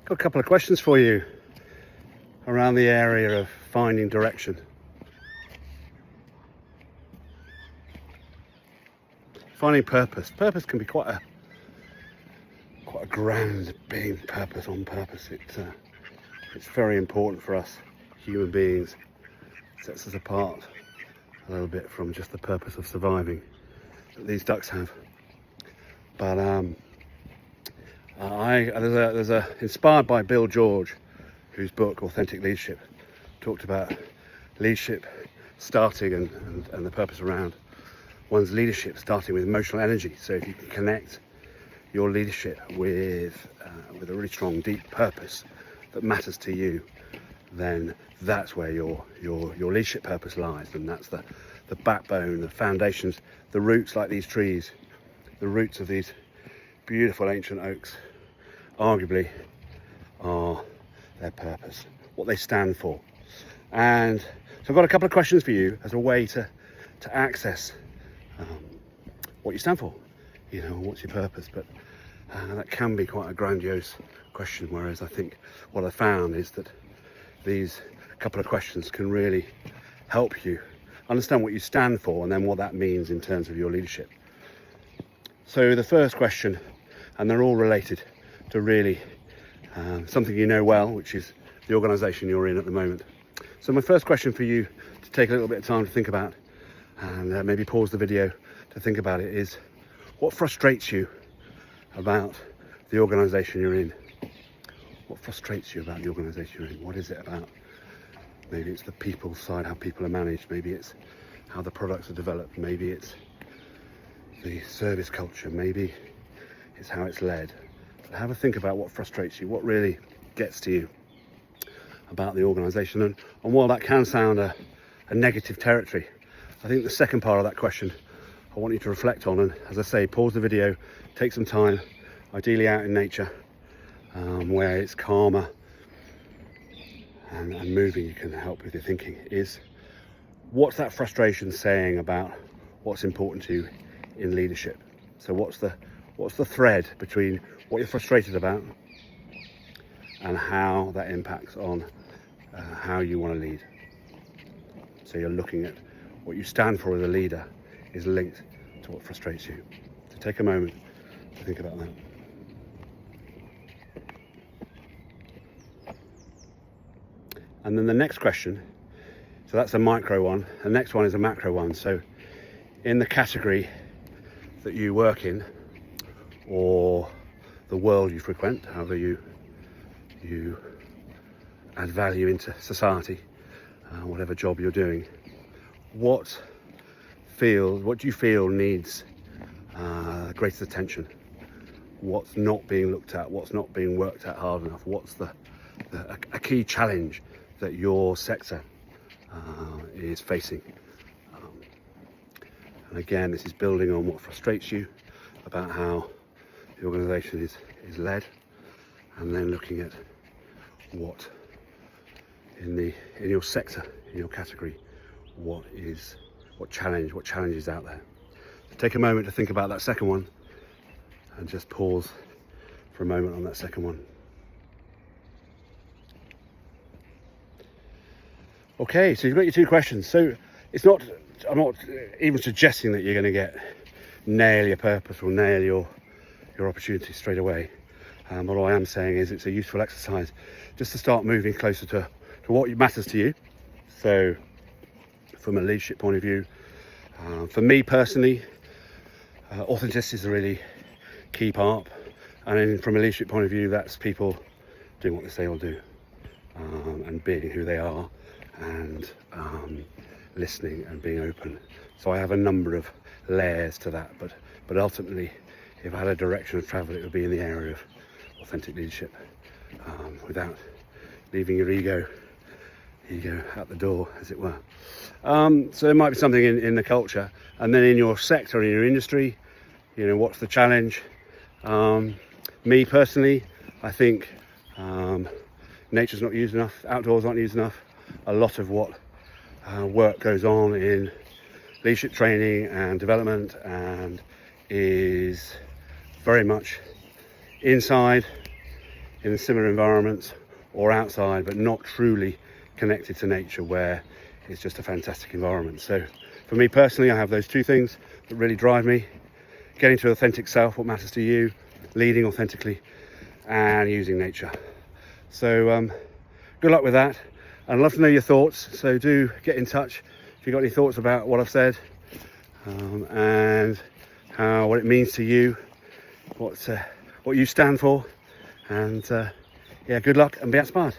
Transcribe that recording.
Got a couple of questions for you around the area of finding direction. Finding purpose. Purpose can be quite a grand being purpose on purpose. It's very important for us human beings. It sets us apart a little bit from just the purpose of surviving that these ducks have. But there's a inspired by Bill George, whose book Authentic Leadership talked about leadership starting and the purpose around one's leadership starting with emotional energy. So if you can connect your leadership with a really strong, deep purpose that matters to you, then that's where your leadership purpose lies, and that's the backbone, the foundations, the roots, like these trees, the roots of these beautiful ancient oaks, arguably are their purpose, what they stand for. And so I've got a couple of questions for you as a way to access what you stand for, what's your purpose. But that can be quite a grandiose question, whereas I think what I found is that these couple of questions can really help you understand what you stand for and then what that means in terms of your leadership. So the first question, and they're all related to really something you know well, which is the organisation you're in at the moment. So my first question for you to take a little bit of time to think about, and maybe pause the video to think about it, is what frustrates you about the organisation you're in? What frustrates you about the organisation you're in? What is it about? Maybe it's the people side, how people are managed. Maybe it's how the products are developed. Maybe it's the service culture. Maybe it's how it's led. But have a think about what frustrates you, what really gets to you about the organisation. And while that can sound a negative territory, I think the second part of that question I want you to reflect on, and as I say, pause the video, take some time, ideally out in nature, where it's calmer and moving. You can help with your thinking. Is what's that frustration saying about what's important to you in leadership? So what's the thread between what you're frustrated about and how that impacts on how you want to lead? So you're looking at what you stand for as a leader is linked to what frustrates you. So take a moment to think about that. And then the next question, so that's a micro one. The next one is a macro one. So in the category that you work in, or the world you frequent, however you add value into society, whatever job you're doing, what do you feel needs greatest attention? What's not being looked at? What's not being worked at hard enough? What's a key challenge that your sector is facing? And again, this is building on what frustrates you about how the organisation is led, and then looking at what in your sector, in your category, what challenge is out there. So take a moment to think about that second one, and just pause for a moment on that second one. Okay, so you've got your two questions. So I'm not even suggesting that you're going to nail your purpose or nail your opportunity straight away. But what I am saying is it's a useful exercise just to start moving closer to what matters to you. So from a leadership point of view, for me personally, authenticity is a really key part. And then from a leadership point of view, that's people doing what they say they'll do, and being who they are, and listening and being open. So I have a number of layers to that, but ultimately, if I had a direction of travel, it would be in the area of authentic leadership, without leaving your ego out the door, as it were. So there might be something in the culture, and then in your sector, in your industry, what's the challenge? Me personally, I think nature's not used enough, outdoors aren't used enough. A lot of what work goes on in leadership training and development and is very much inside in similar environments or outside, but not truly connected to nature, where it's just a fantastic environment. So for me personally, I have those two things that really drive me: getting to authentic self, what matters to you, leading authentically, and using nature. So good luck with that. I'd love to know your thoughts, so do get in touch if you've got any thoughts about what I've said, and what it means to you, what you stand for. And yeah, good luck and be inspired.